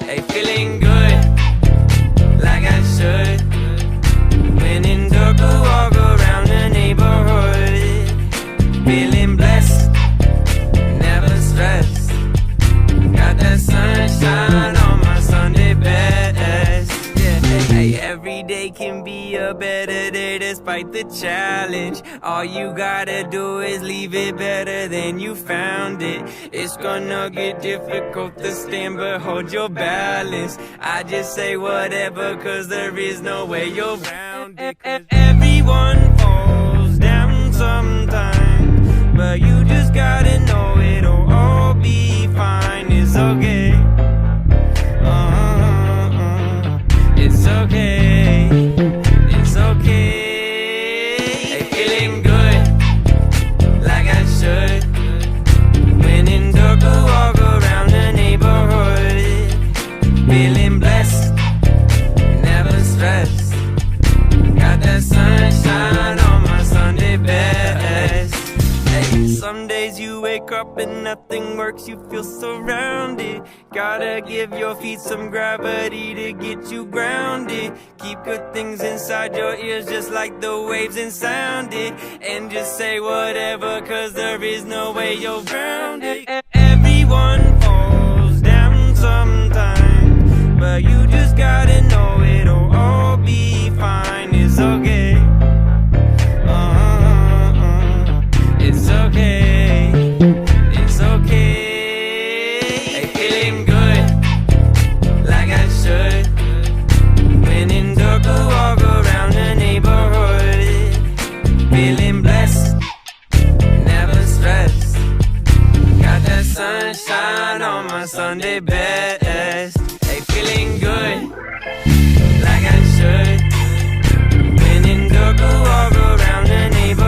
Hey, feeling good, like I should. When in dark, walk around the neighborhood. Feeling blessed, never stressed. Got that sunshine on my Sunday best. Yeah, hey, every day can be a better day despite the challenge. All you gotta do is leave it better than you found it. It's gonna get difficult to stand, but hold your balance. I just say whatever, cause there is no way you're around it. Everyone falls down sometimes, but you just gotta know it'll all be fine. It's okay. It's okay. It's okay. Hey, feeling good, like I should. When in dark, walk around the neighborhood. Feeling blessed, never stressed. Got that sunshine on my Sunday best. Hey, some days you wake up and nothing works, you feel surrounded. Gotta give your feet some gravity to get you grounded. Keep good things inside your ears just like the waves and sound it. And just say whatever, cause there is no way you're grounded. Everyone falls down sometimes, but you just gotta know it'll all be fine. It's okay. It's okay. It's okay. Hey, feeling good, like I should. When in dark, walk around the neighborhood. Feeling blessed, never stressed. Got that sunshine on my Sunday best. Hey, feeling good, like I should. When in dark, walk around the neighborhood.